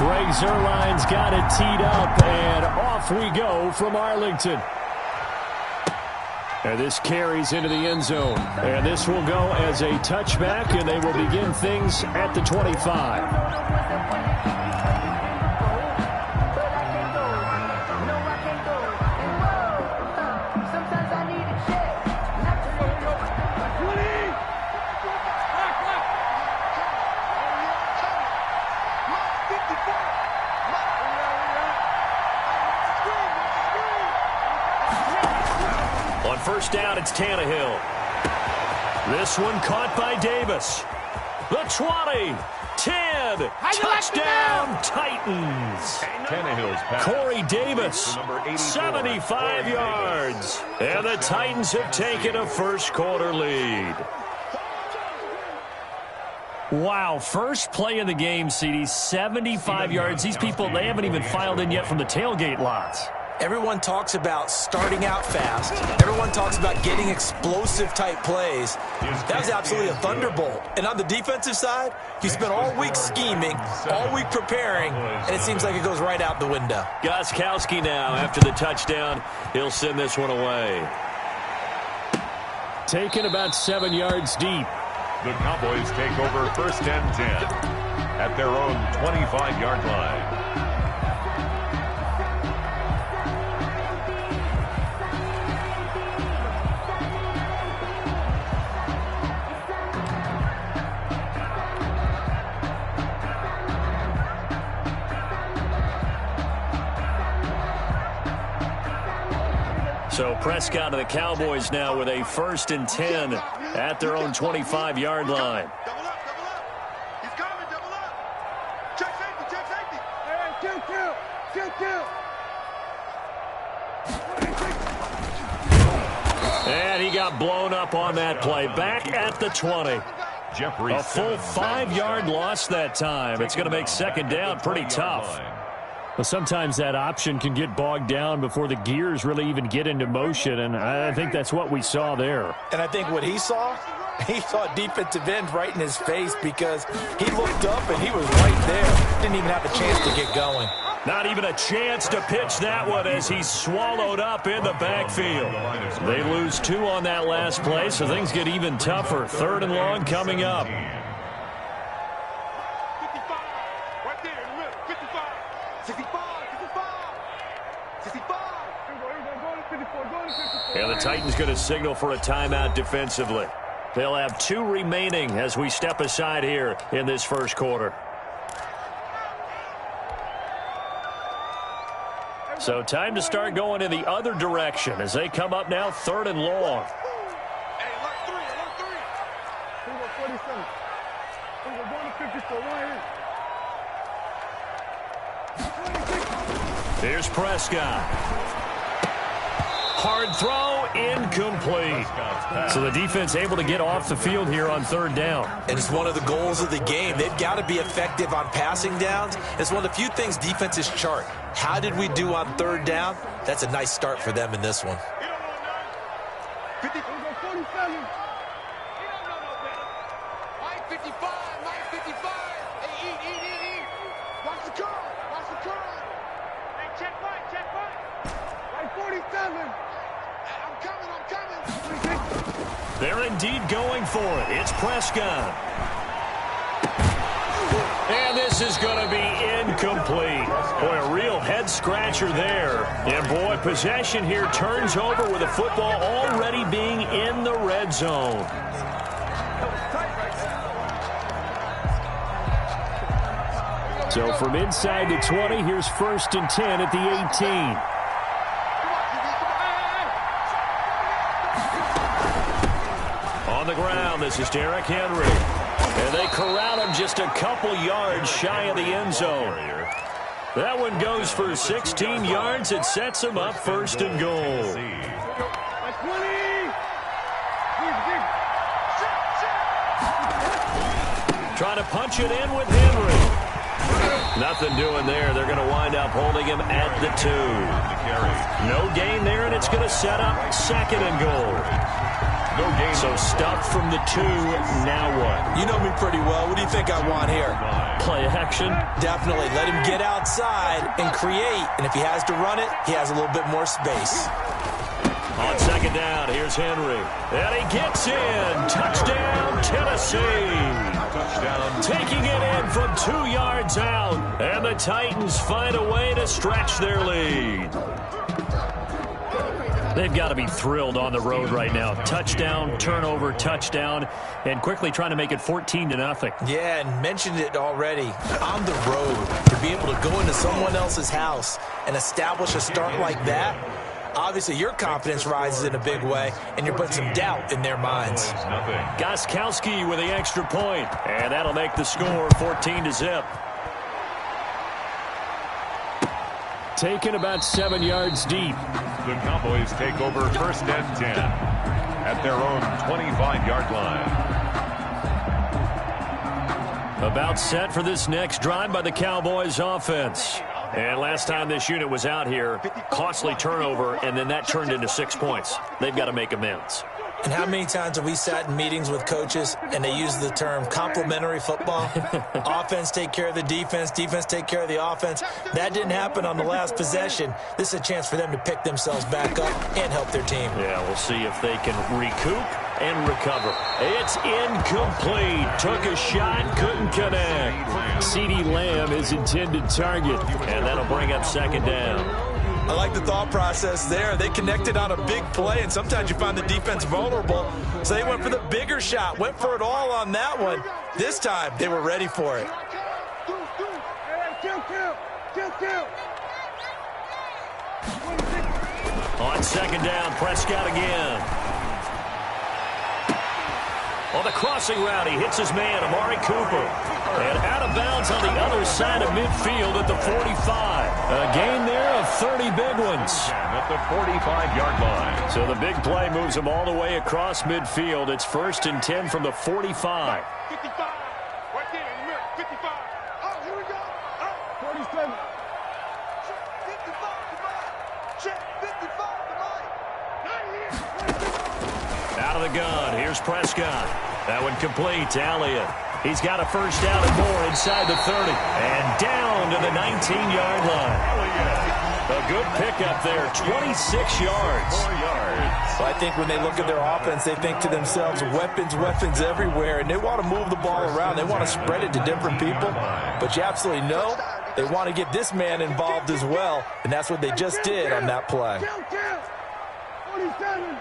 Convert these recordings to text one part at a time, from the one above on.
Greg Zuerlein's got it teed up, and off we go from Arlington. And this carries into the end zone. And this will go as a touchback, and they will begin things at the 25. On first down, it's Tannehill. This one caught by Davis. The 20, 10, touchdown Titans. Tannehill's pass. Corey Davis, 75 yards. And the Titans have taken a first quarter lead. Wow, first play of the game, CD, 75 yards. These people, they haven't even filed in yet from the tailgate lots. Everyone talks about starting out fast. Everyone talks about getting explosive-type plays. That was absolutely a thunderbolt. And on the defensive side, you spent all week scheming, all week preparing, and it seems like it goes right out the window. Gostkowski now, after the touchdown, he'll send this one away. Taken about 7 yards deep. The Cowboys take over first and 10 at their own 25-yard line. So Prescott and the Cowboys now with a first and 10 at their own 25-yard line. Double up, double up. He's coming, double up. Check safety, check safety. Hey, kill. And he got blown up on that play. Back at the 20. A full 5-yard loss that time. It's going to make second down pretty tough. Well, sometimes that option can get bogged down before the gears really even get into motion, and I think that's what we saw there. And I think what he saw a defensive end right in his face because he looked up and he was right there. Didn't even have a chance to get going. Not even a chance to pitch that one as he's swallowed up in the backfield. They lose 2 on that last play, so things get even tougher. Third and long coming up. And the Titans going to signal for a timeout defensively. They'll have 2 remaining as we step aside here in this first quarter. So time to start going in the other direction as they come up now third and long. Here's Prescott. Hard throw, incomplete. So the defense able to get off the field here on third down. And it's one of the goals of the game. They've got to be effective on passing downs. It's one of the few things defenses chart. How did we do on third down? That's a nice start for them in this one. They're indeed going for it. It's Prescott. And this is going to be incomplete. Boy, a real head-scratcher there. And, boy, possession here turns over with the football already being in the red zone. So from inside the 20, here's first and 10 at the 18. On the ground, this is Derrick Henry. And they corral him just a couple yards shy of the end zone. That one goes for 16 yards. It sets him up first and goal. Trying to punch it in with Henry. Nothing doing there. They're going to wind up holding him at the 2. No gain there, and it's going to set up second and goal. No gain. So stuff from the 2. Now what? You know me pretty well. What do you think I want here? Play action? Definitely. Let him get outside and create. And if he has to run it, he has a little bit more space. On second down, here's Henry. And he gets in. Touchdown, Tennessee. Touchdown. Taking it in from 2 yards out. And the Titans find a way to stretch their lead. They've got to be thrilled on the road right now. Touchdown, turnover, touchdown, and quickly trying to make it 14-0. Yeah, and mentioned it already. On the road, to be able to go into someone else's house and establish a start like that, obviously your confidence rises in a big way, and you're putting some doubt in their minds. Gostkowski with the extra point, and that'll make the score 14-0. Taken about 7 yards deep. The Cowboys take over first and 10 at their own 25-yard line. About set for this next drive by the Cowboys offense. And last time this unit was out here, costly turnover, and then that turned into 6 points. They've got to make amends. And how many times have we sat in meetings with coaches and they use the term complementary football? Offense take care of the defense, defense take care of the offense. That didn't happen on the last possession. This is a chance for them to pick themselves back up and help their team. Yeah, we'll see if they can recoup and recover. It's incomplete. Took a shot, couldn't connect. CeeDee Lamb is intended target, and that'll bring up second down. I like the thought process there. They connected on a big play, and sometimes you find the defense vulnerable. So they went for the bigger shot, went for it all on that one. This time, they were ready for it. On second down, Prescott again. On the crossing route, he hits his man, Amari Cooper. And out of bounds on the other side of midfield at the 45. A gain there of 30 big ones. At the 45-yard line. So the big play moves him all the way across midfield. It's first and 10 from the 45. 55. Right there in the middle. 55. Oh, here we go. Oh. 47. Check 55 to Mike. Check 55 to Mike. Not here. Out of the gun. Here's Prescott. That one complete to Elliott. He's got a first down and more inside the 30. And down to the 19-yard line. A good pickup there, 26 yards. 4 yards. So I think when they look at their offense, they think to themselves, weapons, weapons everywhere. And they want to move the ball around. They want to spread it to different people. But you absolutely know they want to get this man involved as well. And that's what they just did on that play. 47.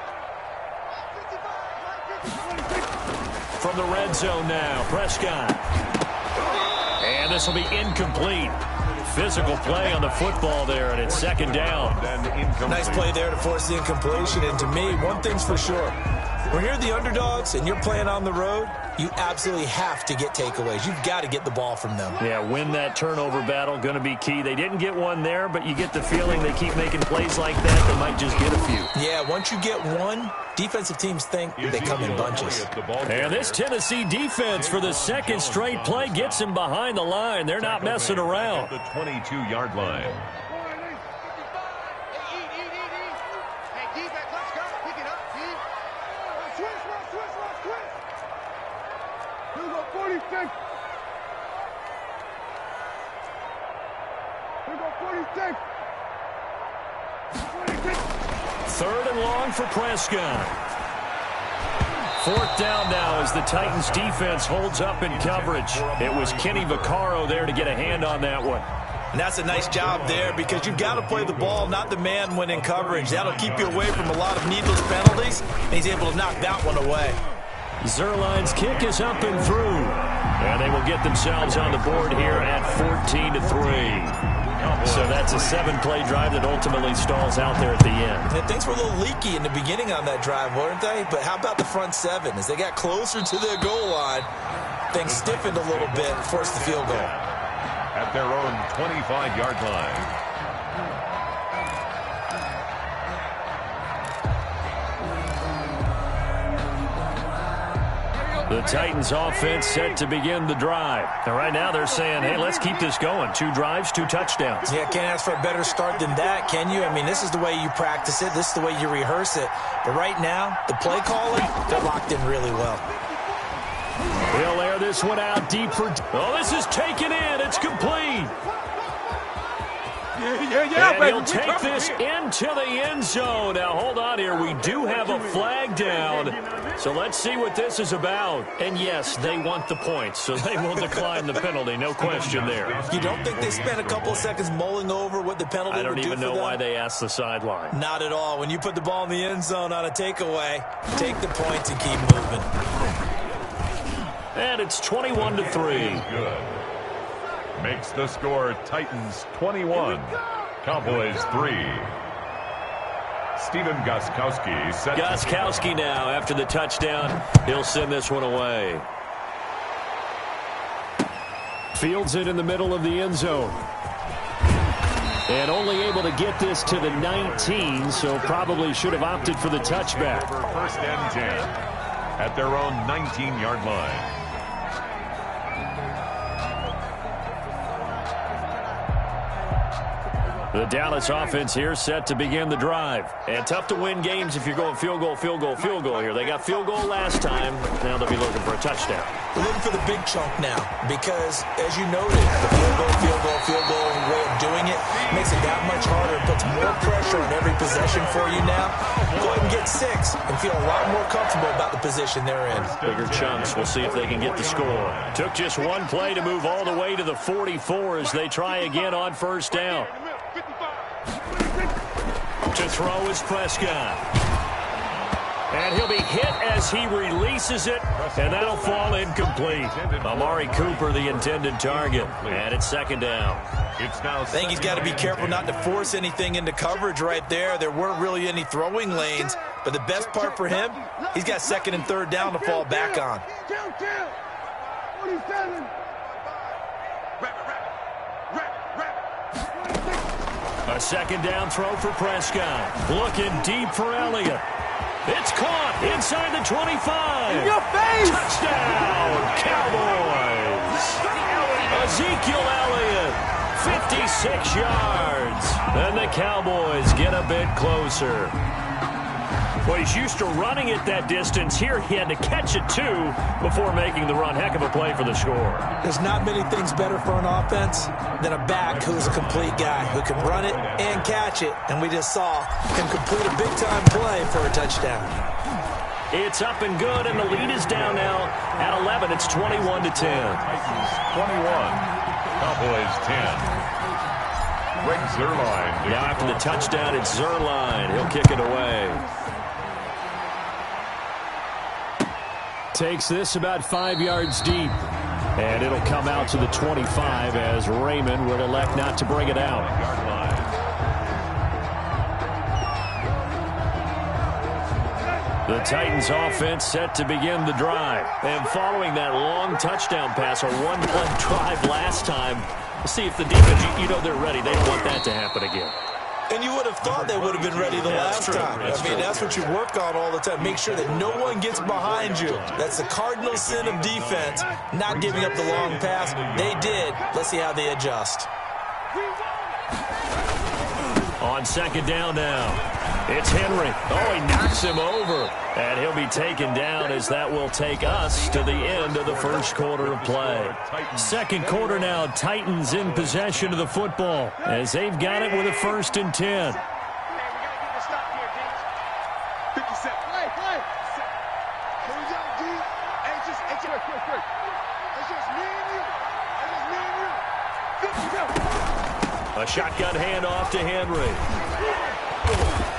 From the red zone now, Prescott. And this will be incomplete. Physical play on the football there, and it's second down. Nice play there to force the incompletion. And to me, one thing's for sure. When you're the underdogs and you're playing on the road, you absolutely have to get takeaways. You've got to get the ball from them. Yeah, win that turnover battle, going to be key. They didn't get one there, but you get the feeling they keep making plays like that, they might just get a few. Yeah, once you get one, defensive teams think they come in bunches. And this Tennessee defense for the second straight play gets him behind the line. They're not messing around. The 22-yard line. Third and long for Prescott. Fourth down now as the Titans defense holds up in coverage. It was Kenny Vaccaro there to get a hand on that one. And that's a nice job there because you've got to play the ball, not the man when in coverage. That'll keep you away from a lot of needless penalties, and he's able to knock that one away. Zerline's kick is up and through. And they will get themselves on the board here at 14-3. So that's a 7-play drive that ultimately stalls out there at the end. And things were a little leaky in the beginning on that drive, weren't they? But how about the front seven? As they got closer to their goal line, things stiffened a little bit and forced the field goal. At their own 25-yard line. The Titans offense set to begin the drive. And right now they're saying, hey, let's keep this going. 2 drives, 2 touchdowns. Yeah, can't ask for a better start than that, can you? I mean, this is the way you practice it. This is the way you rehearse it. But right now, the play calling, they're locked in really well. He'll air this one out deep for... Oh, this is taken in. It's complete. And he'll take this into the end zone. Now, hold on here. We do have a flag down. So let's see what this is about. And, yes, they want the points, so they will decline the penalty. No question there. You don't think they spent a couple of seconds mulling over what the penalty would do for them? I don't even know why they asked the sideline. Not at all. When you put the ball in the end zone on a takeaway, take the points and keep moving. And it's 21-3. Good. Makes the score Titans 21, Cowboys 3. Steven Gostkowski set. Gostkowski now after the touchdown. He'll send this one away. Fields it in the middle of the end zone. And only able to get this to the 19, so probably should have opted for the touchback. First and 10 at their own 19-yard line. The Dallas offense here set to begin the drive. And tough to win games if you're going field goal, field goal, field goal here. They got field goal last time. Now they'll be looking for a touchdown. They're looking for the big chunk now because, as you noted, the field goal way of doing it makes it that much harder. It puts more pressure on every possession for you now. Go ahead and get 6 and feel a lot more comfortable about the position they're in. Bigger chunks. We'll see if they can get the score. Took just one play to move all the way to the 44 as they try again on first down. To throw is Prescott. And he'll be hit as he releases it, and that'll fall incomplete. Amari Cooper, the intended target, and it's second down. I think he's got to be careful not to force anything into coverage right there. There weren't really any throwing lanes, but the best part for him, he's got second and third down to fall back on. 47. A second down throw for Prescott. Looking deep for Elliott. It's caught inside the 25. In your face! Touchdown, Cowboys. Ezekiel Elliott, 56 yards. And the Cowboys get a bit closer. Well, he's used to running it that distance. Here he had to catch it, too, before making the run. Heck of a play for the score. There's not many things better for an offense than a back who's a complete guy who can run it and catch it. And we just saw him complete a big-time play for a touchdown. It's up and good, and the lead is down now at 11. It's 21-10. Titans 21, Cowboys 10. Greg Zuerlein. Now after the touchdown, it's Zuerlein. He'll kick it away. Takes this about 5 yards deep. And it'll come out to the 25 as Raymond will elect not to bring it out. The Titans offense set to begin the drive. And following that long touchdown pass, a one-play drive last time, see if the defense, you know they're ready. They don't want that to happen again. And you would have thought they would have been ready the last time. I mean, that's what you work on all the time. Make sure that no one gets behind you. That's the cardinal sin of defense, not giving up the long pass. They did. Let's see how they adjust. On second down now, it's Henry. Oh, he knocks him over. And he'll be taken down as that will take us to the end of the first quarter of play. Second quarter now, Titans in possession of the football as they've got it with a 1st and 10. A shotgun handoff to Henry.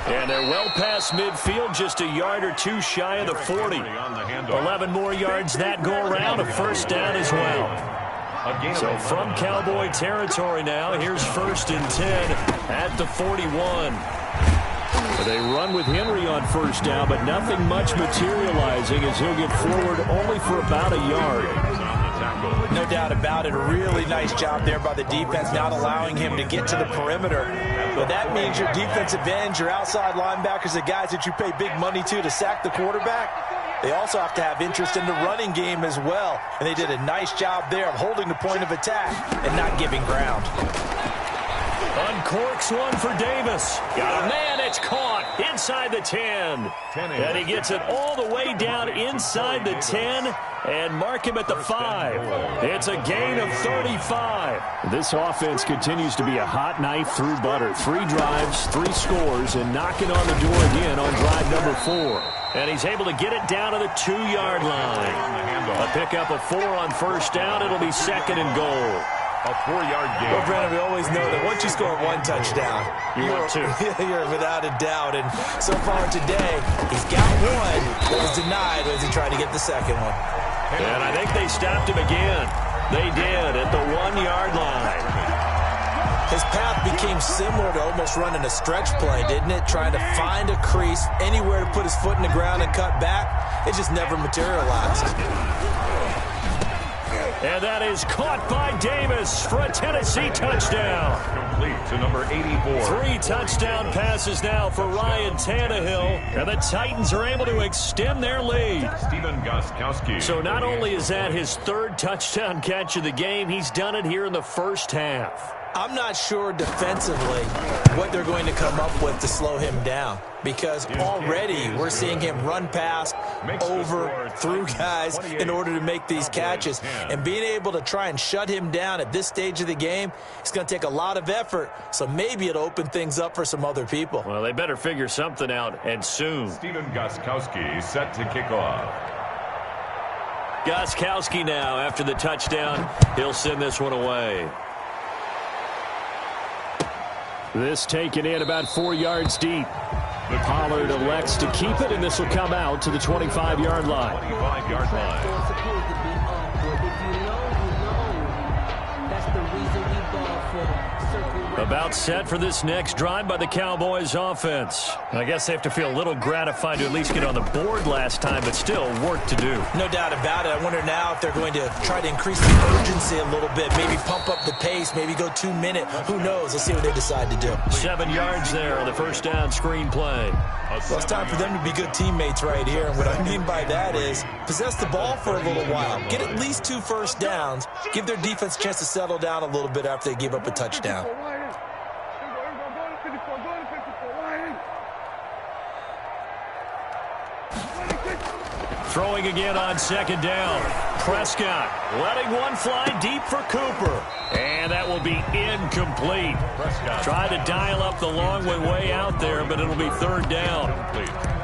And they're well past midfield, just a yard or two shy of the 40. 11 more yards that go around, a first down as well. So from Cowboy territory now, here's 1st and 10 at the 41. They run with Henry on first down, but nothing much materializing as he'll get forward only for about a yard. No doubt about it. A really nice job there by the defense, not allowing him to get to the perimeter. But that means your defensive ends, your outside linebackers, the guys that you pay big money to sack the quarterback, they also have to have interest in the running game as well. And they did a nice job there of holding the point of attack and not giving ground. Uncorks one for Davis. Got a man, it's caught inside the 10. And he gets it all the way down inside the 10 and mark him at the 5. It's a gain of 35. This offense continues to be a hot knife through butter. 3 drives, 3 scores, and knocking on the door again on drive number 4. And he's able to get it down to the 2-yard line. A pickup of 4 on first down. It'll be 2nd and goal. A 4-yard gain. Well, Brandon, we always know that once you score 1 touchdown, you're 2. You're without a doubt. And so far today, he's got 1 that was denied as he tried to get the second one. And I think they stopped him again. They did at the 1-yard line. His path became similar to almost running a stretch play, didn't it? Trying to find a crease, anywhere to put his foot in the ground and cut back. It just never materialized. And that is caught by Davis for a Tennessee touchdown. Complete to number 84. 3 touchdown passes now for Ryan Tannehill. And the Titans are able to extend their lead. Stephen Gostkowski. So not only is that his 3rd touchdown catch of the game, he's done it here in the first half. I'm not sure defensively what they're going to come up with to slow him down, because already we're seeing him run past, over, through guys in order to make these catches. And being able to try and shut him down at this stage of the game, it's going to take a lot of effort, so maybe it'll open things up for some other people. Well, they better figure something out, and soon. Stephen Gostkowski set to kick off. Gostkowski now, after the touchdown, he'll send this one away. This taken in about 4 yards deep. Pollard elects to keep it, and this will come out to the 25-yard line. 25-yard line. About set for this next drive by the Cowboys offense. I guess they have to feel a little gratified to at least get on the board last time, but still work to do. No doubt about it. I wonder now if they're going to try to increase the urgency a little bit, maybe pump up the pace, maybe go 2-minute. Who knows? Let's see what they decide to do. 7 yards there on the first down screen play. Well, it's time for them to be good teammates right here. And what I mean by that is possess the ball for a little while. Get at least 2 first downs. Give their defense a chance to settle down a little bit after they give up a touchdown. Throwing again on second down. Prescott letting one fly deep for Cooper. And that will be incomplete. Prescott tried to dial up the long way out there, but it'll be 3rd down.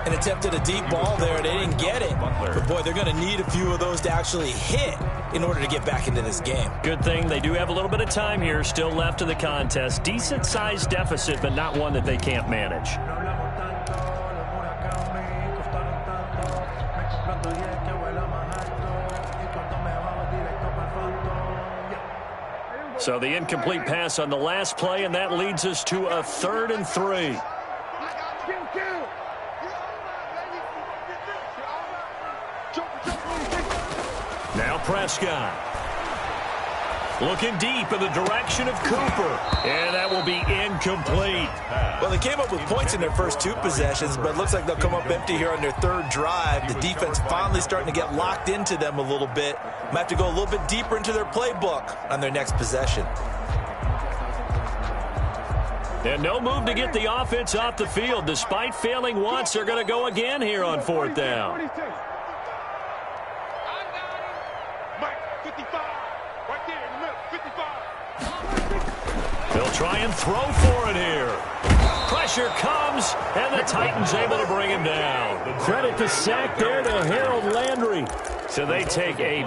And attempted a deep ball there. They didn't get it. But, boy, they're going to need a few of those to actually hit in order to get back into this game. Good thing they do have a little bit of time here still left in the contest. Decent-sized deficit, but not one that they can't manage. So the incomplete pass on the last play, and that leads us to a 3rd and 3. Now Prescott. Looking deep in the direction of Cooper. And that will be incomplete. Well, they came up with points in their first 2 possessions, but it looks like they'll come up empty here on their 3rd drive. The defense finally starting to get locked into them a little bit. Might have to go a little bit deeper into their playbook on their next possession. And no move to get the offense off the field. Despite failing once, they're going to go again here on 4th down. They'll try and throw for it here. Pressure comes, and the Titans able to bring him down. Credit the sack there to Harold Landry. So they take a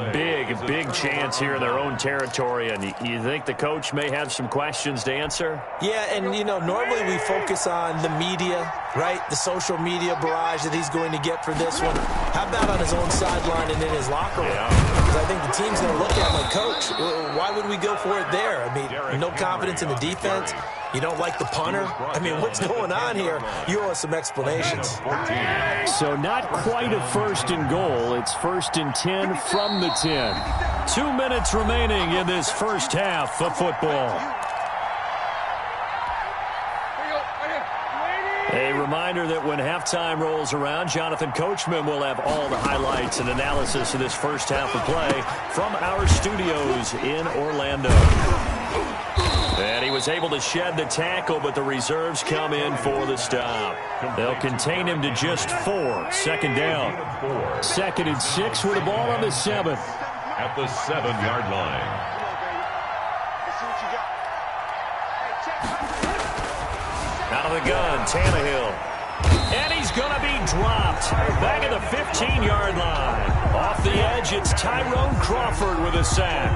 big chance here in their own territory, and you think the coach may have some questions to answer? Yeah, and, you know, normally we focus on the media, right? The social media barrage that he's going to get for this one. How about on his own sideline and in his locker room? Because I think the team's going to look at him like, Coach, why would we go for it there? I mean, no confidence in the defense. You don't like the punter? I mean, what's going on here? You owe us some explanations. So not quite a 1st and goal. It's 1st and 10 from the 10. 2 minutes remaining in this first half of football. A reminder that when halftime rolls around, Jonathan Coachman will have all the highlights and analysis of this first half of play from our studios in Orlando. And he was able to shed the tackle, but the reserves come in for the stop. They'll contain him to just 4. Second down. 2nd and 6 with the ball on the 7th. At the 7-yard line. Out of the gun, Tannehill. And he's going to be dropped. Back at the 15-yard line. Off the edge, it's Tyrone Crawford with a sack.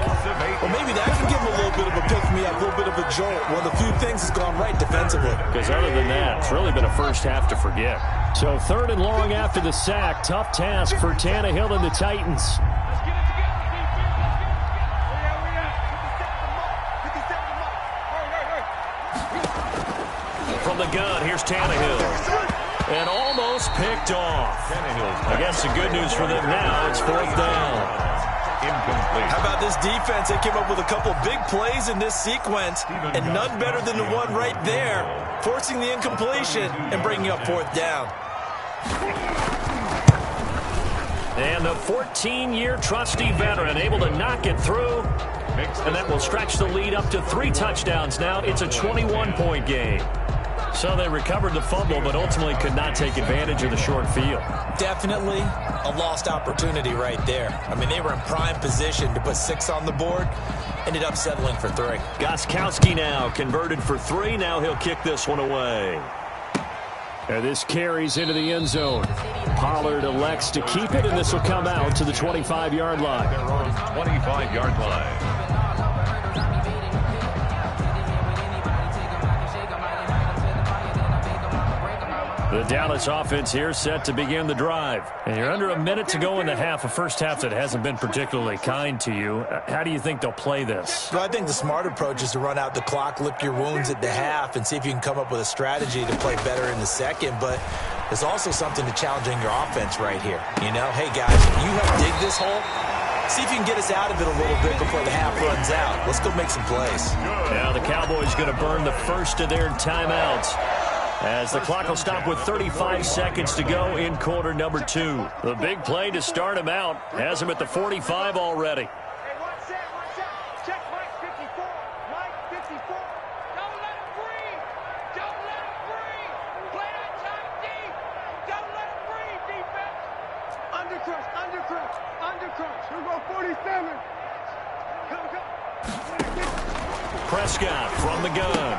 Well, maybe that can give him a little bit of a pick-me-up, a little bit of a jolt. One of the few things that's gone right defensively. Because other than that, it's really been a first half to forget. So 3rd and long after the sack. Tough task for Tannehill and the Titans. From the gun, here's Tannehill. And almost picked off. I guess the good news for them now, it's 4th down. Incomplete. How about this defense? They came up with a couple big plays in this sequence, and none better than the one right there, forcing the incompletion and bringing up 4th down. And the 14-year trusty veteran able to knock it through. And that will stretch the lead up to 3 touchdowns now. It's a 21-point game. So they recovered the fumble, but ultimately could not take advantage of the short field. Definitely a lost opportunity right there. I mean, they were in prime position to put 6 on the board. Ended up settling for 3. Gostkowski now converted for 3. Now he'll kick this one away. And this carries into the end zone. Pollard elects to keep it, and this will come out to the 25-yard line. Their own 25-yard line. The Dallas offense here set to begin the drive. And you're under a minute to go in the half, a first half that hasn't been particularly kind to you. How do you think they'll play this? Well, I think the smart approach is to run out the clock, lick your wounds at the half, and see if you can come up with a strategy to play better in the second. But there's also something to challenging your offense right here. You know, hey, guys, you help dig this hole. See if you can get us out of it a little bit before the half runs out. Let's go make some plays. Now the Cowboys going to burn the first of their timeouts, as the clock will stop with 35 seconds to go in quarter number 2. The big play to start him out has him at the 45 already. Hey, one set. Check Mike 54. Mike 54. Don't let him breathe. Don't let him breathe. Play that time deep. Don't let him breathe, defense. Undercrunch. Here we go, 47. Come. Prescott from the gun.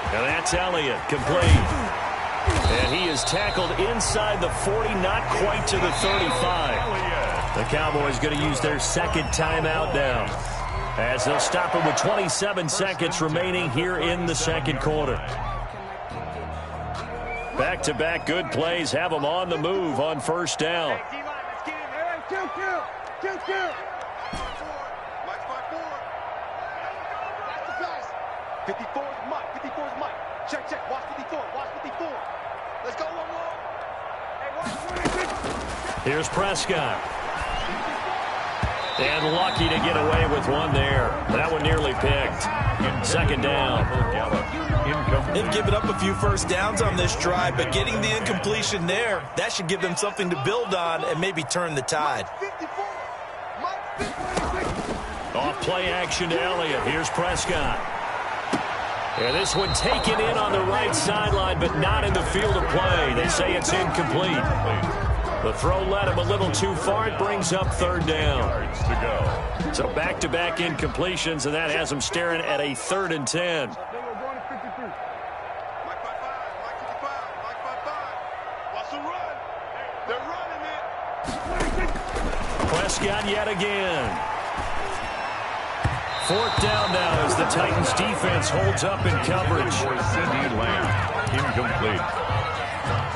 And that's Elliott, complete. And he is tackled inside the 40, not quite to the 35. The Cowboys going to use their second timeout now, as they'll stop him with 27 seconds remaining here in the second quarter. Back-to-back good plays have them on the move on first down. Hey, D-line, let's get in there. Hey, kill. Mike 54. That's the pass. 54 is Mike. Check. Watch 54. Let's go one more. Hey, watch. Here's Prescott. And lucky to get away with one there. That one nearly picked. Second down. They've given up a few first downs on this drive, but getting the incompletion there, that should give them something to build on and maybe turn the tide. Off play action to Elliott. Here's Prescott. And this one taken in on the right sideline, but not in the field of play. They say it's incomplete. The throw led him a little too far. It brings up 3rd down. So back-to-back incompletions, and that has him staring at a 3rd and 10. Prescott yet again. 4th down now as the Titans defense holds up in coverage. Sidney Lamb, incomplete.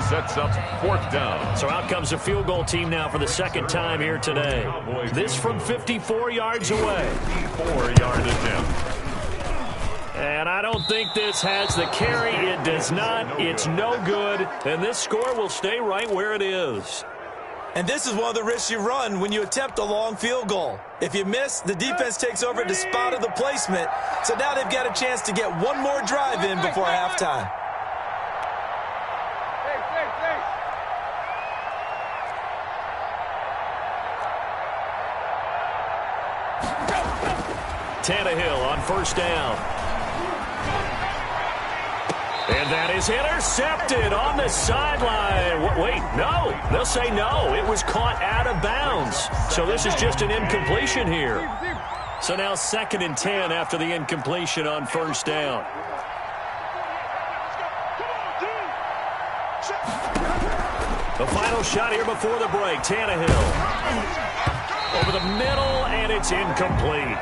Sets up 4th down. So out comes a field goal team now for the second time here today. This from 54 yards away. 54-yard attempt. And I don't think this has the carry. It does not. It's no good. And this score will stay right where it is. And this is one of the risks you run when you attempt a long field goal. If you miss, the defense takes over at the spot of the placement. So now they've got a chance to get one more drive in before halftime. Tannehill on first down. And that is intercepted on the sideline. Wait, no. They'll say no. It was caught out of bounds. So this is just an incompletion here. So now 2nd and 10 after the incompletion on first down. The final shot here before the break. Tannehill over the middle, and it's incomplete.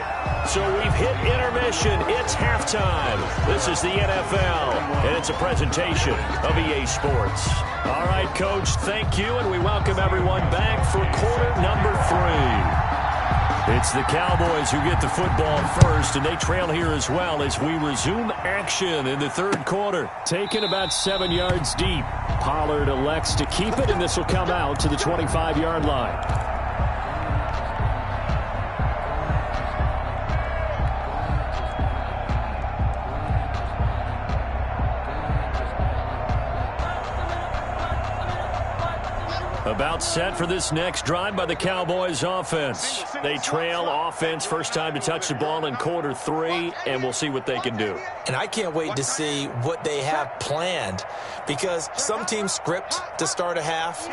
So we've hit intermission. It's halftime. This is the NFL, and it's a presentation of EA Sports. All right, Coach, thank you, and we welcome everyone back for quarter number 3. It's the Cowboys who get the football first, and they trail here as well as we resume action in the 3rd quarter. Taken about 7 yards deep. Pollard elects to keep it, and this will come out to the 25-yard line. About set for this next drive by the Cowboys offense. They trail offense, first time to touch the ball in quarter 3, and we'll see what they can do. And I can't wait to see what they have planned, because some teams script to start a half.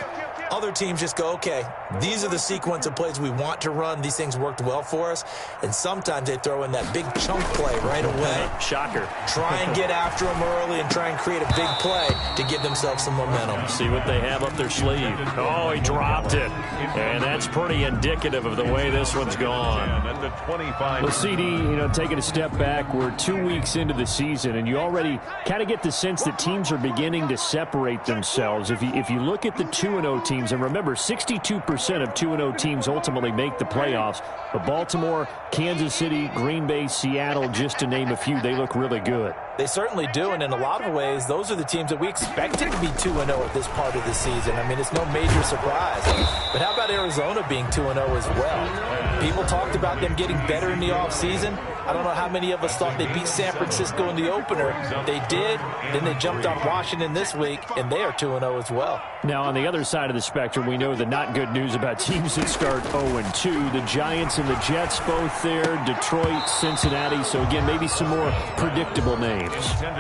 Other teams just go, okay, these are the sequence of plays we want to run. These things worked well for us. And sometimes they throw in that big chunk play right away. Shocker. Try and get after them early and try and create a big play to give themselves some momentum. See what they have up their sleeve. Oh, he dropped it. And that's pretty indicative of the way this one's gone. Well, CD, taking a step back, we're 2 weeks into the season, and you already kind of get the sense that teams are beginning to separate themselves. If you look at the 2-0 teams, and remember, 62% of 2-0 teams ultimately make the playoffs. But Baltimore, Kansas City, Green Bay, Seattle, just to name a few, they look really good. They certainly do, and in a lot of ways, those are the teams that we expected to be 2-0 at this part of the season. I mean, it's no major surprise. But how about Arizona being 2-0 as well? People talked about them getting better in the offseason. I don't know how many of us thought they beat San Francisco in the opener. They did. Then they jumped on Washington this week, and they are 2-0 as well. Now, on the other side of the spectrum, we know the not good news about teams that start 0-2. The Giants and the Jets both there. Detroit, Cincinnati. So, again, maybe some more predictable names.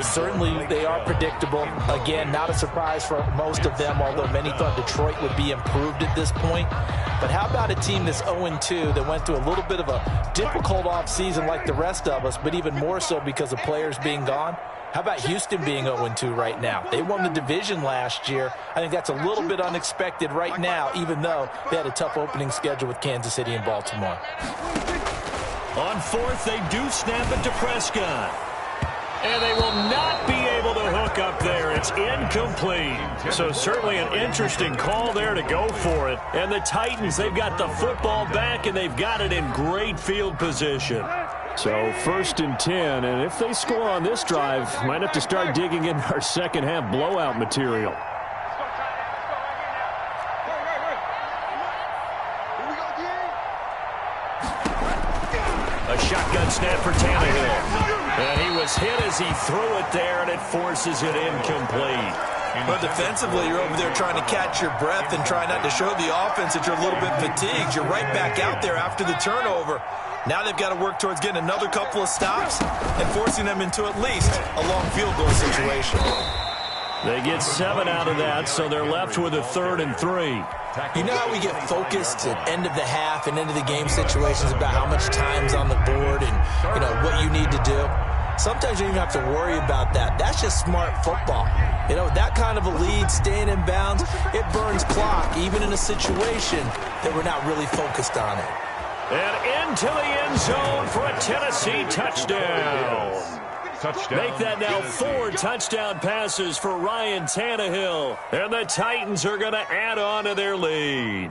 Certainly, they are predictable. Again, not a surprise for most of them, although many thought Detroit would be improved at this point. But how about a team that's 0-2 that went through a little bit of a difficult offseason like the rest of us, but even more so because of players being gone? How about Houston being 0-2 right now? They won the division last year. I think that's a little bit unexpected right now, even though they had a tough opening schedule with Kansas City and Baltimore. On 4th, they do snap it to Prescott. And they will not be able to hook up there. It's incomplete. So certainly an interesting call there to go for it. And the Titans, they've got the football back, and they've got it in great field position. So 1st and 10, and if they score on this drive, might have to start digging in our second half blowout material. A shotgun snap for Tannehill. And he was hit as he threw it there, and it forces it incomplete. But defensively, you're over there trying to catch your breath and try not to show the offense that you're a little bit fatigued. You're right back out there after the turnover. Now they've got to work towards getting another couple of stops and forcing them into at least a long field goal situation. They get 7 out of that, so they're left with a 3rd and 3. You know how we get focused at end of the half and end of the game situations about how much time's on the board and, what you need to do? Sometimes you don't even have to worry about that. That's just smart football. That kind of a lead, staying in bounds, it burns clock, even in a situation that we're not really focused on it. And into the end zone for a Tennessee touchdown. Make that now 4 touchdown passes for Ryan Tannehill. And the Titans are going to add on to their lead.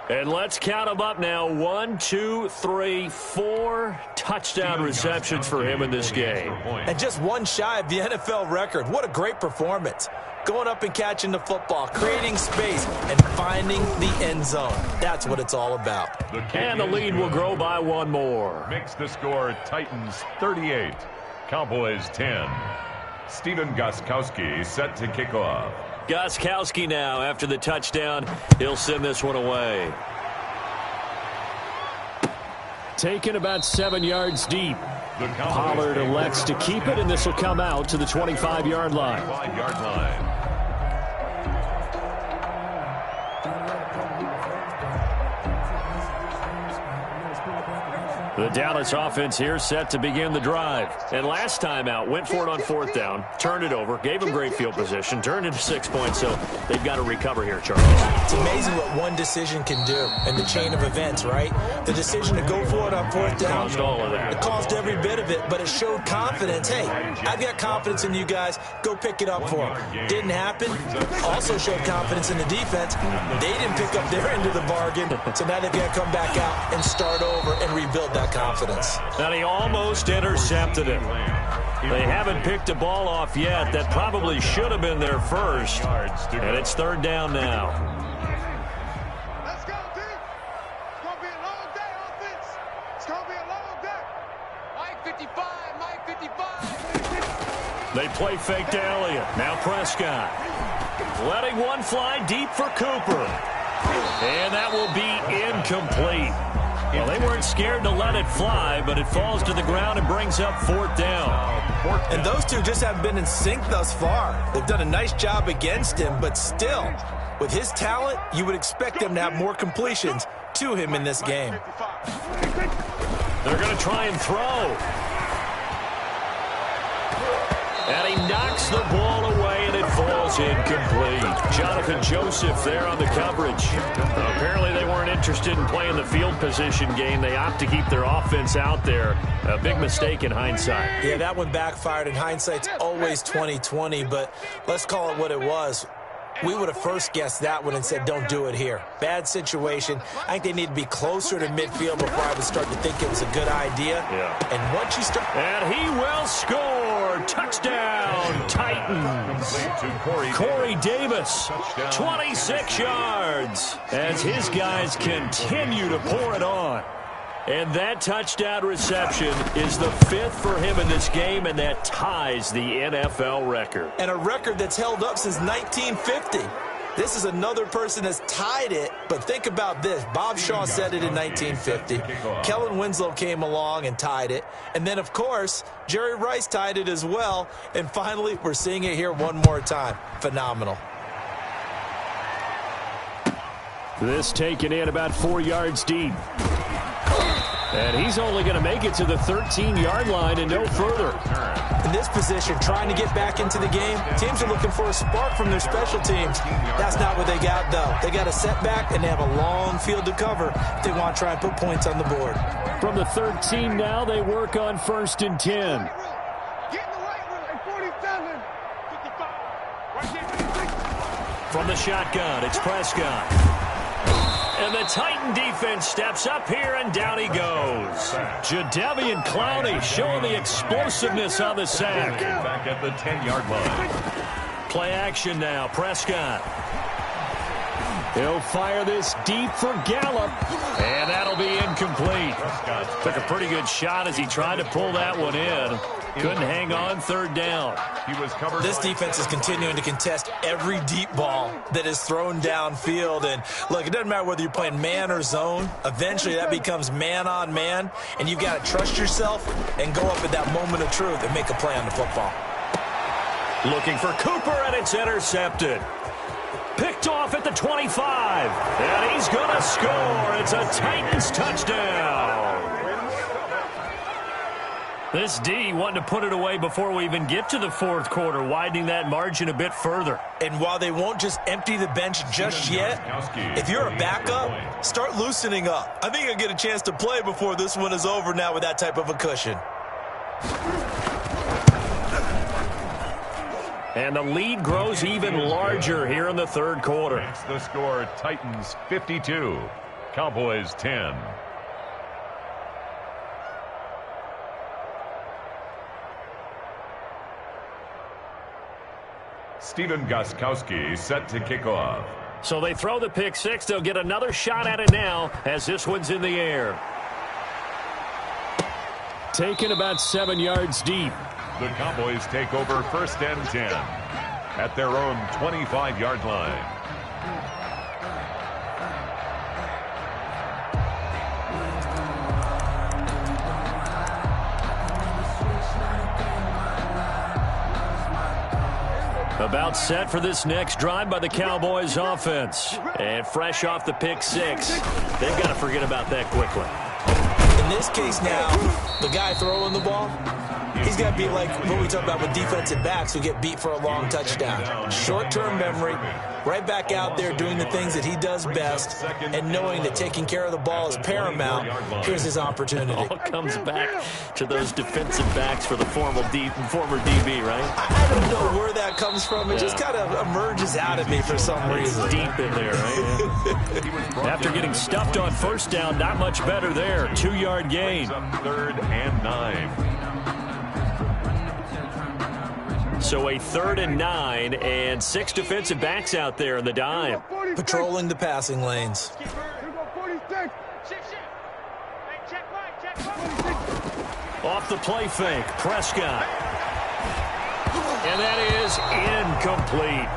And let's count them up now. 1, 2, 3, 4 touchdown receptions for him in this game. And just one shy of the NFL record. What a great performance. Going up and catching the football, creating space, and finding the end zone. That's what it's all about. And the lead will grow by 1 more. Makes the score Titans 38, Cowboys 10. Steven Gostkowski set to kick off. Gostkowski now after the touchdown. He'll send this one away. Taken about 7 yards deep. Pollard elects to keep it, and this will come out to the 25-yard line. The Dallas offense here set to begin the drive. And last time out, went for it on 4th down, turned it over, gave them great field position, turned into 6 points, so they've got to recover here, Charles. It's amazing what one decision can do in the chain of events, right? The decision to go for it on 4th down. Caused all of that. It caused every bit of it, but it showed confidence. Hey, I've got confidence in you guys. Go pick it up for them. Didn't happen. Also showed confidence in the defense. They didn't pick up their end of the bargain, so now they've got to come back out and start over and rebuild that confidence. And he almost intercepted it. They haven't picked a ball off yet. That probably should have been their first. And it's 3rd down now. Let's go, team. It's going to be a long day, offense. It's going to be a long day. Mike 55, Mike 55. They play fake to Elliott. Now Prescott. Letting one fly deep for Cooper. And that will be incomplete. Well, they weren't scared to let it fly, but it falls to the ground and brings up 4th down. And those two just haven't been in sync thus far. They've done a nice job against him, but still, with his talent, you would expect them to have more completions to him in this game. They're going to try and throw. And he knocks the ball away, and it falls incomplete. Jonathan Joseph there on the coverage. Apparently they weren't interested in playing the field position game. They opt to keep their offense out there. A big mistake in hindsight. Yeah, that one backfired. In hindsight's always 20/20, but let's call it what it was. We would have first guessed that one and said, don't do it here. Bad situation. I think they need to be closer to midfield before I would start to think it was a good idea. Yeah. And once you start... And he will score. Touchdown, Titans. Corey Davis, 26 yards, as his guys continue to pour it on. And that touchdown reception is the 5th for him in this game, and that ties the NFL record. And a record that's held up since 1950. This is another person that's tied it, but think about this. Bob Shaw said it in 1950. Kellen Winslow came along and tied it. And then, of course, Jerry Rice tied it as well. And finally, we're seeing it here one more time. Phenomenal. This taken in about 4 yards deep. And he's only going to make it to the 13-yard line and no further. In this position, trying to get back into the game, teams are looking for a spark from their special teams. That's not what they got, though. They got a setback, and they have a long field to cover if they want to try and put points on the board. From the 13 now, they work on 1st and 10. Get in the right room. 47. 55. From the shotgun, it's Prescott. And the Titan defense steps up here, and down he goes. Jadeveon Clowney showing the explosiveness on the sack. Back at the 10-yard line. Play action now, Prescott. He'll fire this deep for Gallup, and that'll be incomplete. Took a pretty good shot as he tried to pull that one in. Couldn't hang on, 3rd down. This defense is continuing to contest every deep ball that is thrown downfield. And look, it doesn't matter whether you're playing man or zone. Eventually that becomes man on man, and you've got to trust yourself and go up at that moment of truth and make a play on the football. Looking for Cooper, and it's intercepted. Picked off at the 25, and he's going to score. It's a Titans touchdown. This D wanted to put it away before we even get to the 4th quarter, widening that margin a bit further. And while they won't just empty the bench just yet, if you're a backup, start loosening up. I think you'll get a chance to play before this one is over now with that type of a cushion. And the lead grows even larger here in the 3rd quarter. It's the score, Titans 52, Cowboys 10. Stephen Gostkowski set to kick off. So they throw the pick six. They'll get another shot at it now as this one's in the air. Taken about 7 yards deep. The Cowboys take over 1st and 10 at their own 25-yard line. About set for this next drive by the Cowboys offense. And fresh off the pick six, they've got to forget about that quickly. In this case now, the guy throwing the ball, he's got to be like what we talk about with defensive backs who get beat for a long touchdown. Short-term memory, right back out there doing the things that he does best, and knowing that taking care of the ball is paramount. Here's his opportunity. All comes back to those defensive backs for the former DB, right? I don't know where that comes from. It just kind of emerges out of me for some reason. Deep in there, right? After getting stuffed on first down, not much better there. 2-yard gain. 3rd and 9. So a 3rd and 9 and 6 defensive backs out there in the dime. Patrolling the passing lanes. Off the play fake, Prescott. And that is incomplete.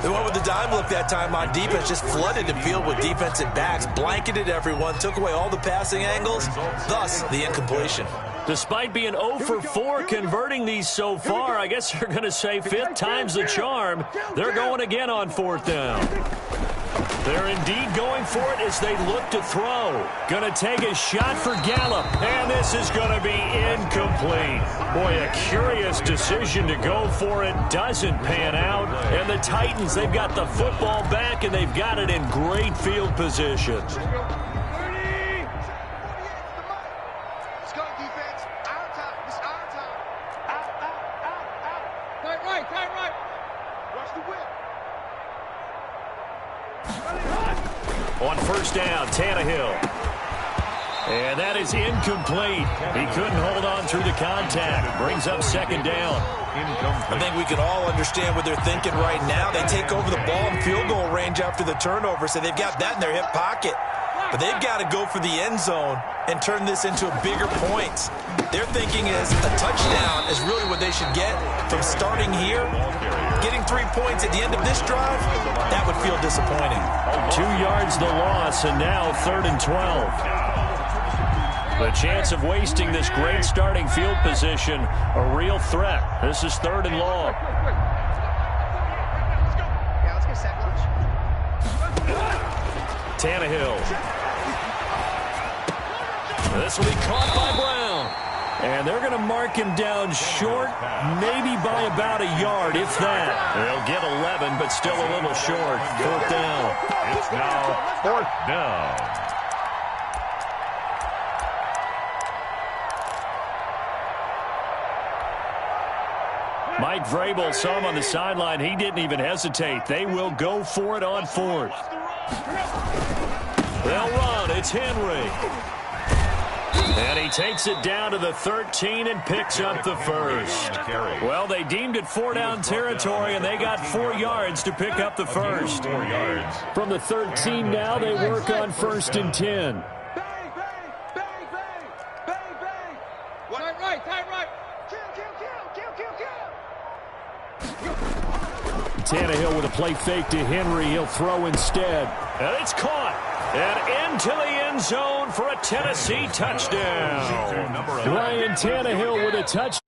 The one with the dime look that time on defense just flooded the field with defensive backs, blanketed everyone, took away all the passing angles, thus the incompletion. Despite being 0 for 4 converting these so far, I guess you're going to say 5th time's the charm. They're going again on 4th down. They're indeed going for it as they look to throw. Going to take a shot for Gallup, and this is going to be incomplete. Boy, a curious decision to go for it. Doesn't pan out. And the Titans, they've got the football back, and they've got it in great field position. On first down, Tannehill. And that is incomplete. He couldn't hold on through the contact. Brings up 2nd down. I think we can all understand what they're thinking right now. They take over the ball in field goal range after the turnover, so they've got that in their hip pocket. But they've got to go for the end zone and turn this into a bigger points. Their thinking is a touchdown is really what they should get from starting here. Getting 3 points at the end of this drive, that would feel disappointing. 2 yards the loss, and now 3rd and 12. The chance of wasting this great starting field position, a real threat. This is 3rd and long. Tannehill. This will be caught by Brown. And they're going to mark him down short, maybe by about a yard, if that. They'll get 11, but still a little short. 4th down. It's now 4th down. Mike Vrabel saw him on the sideline. He didn't even hesitate. They will go for it on 4th. They'll run. It's Henry. And he takes it down to the 13 and picks up the 1st. Well, they deemed it 4-down territory, and they got 4 yards to pick up the 1st. 4 yards. From the 13 now, they work on 1st and 10. Tannehill with a play fake to Henry. He'll throw instead. And it's caught. And into the end zone for a Tennessee touchdown. Ryan Tannehill with a touchdown.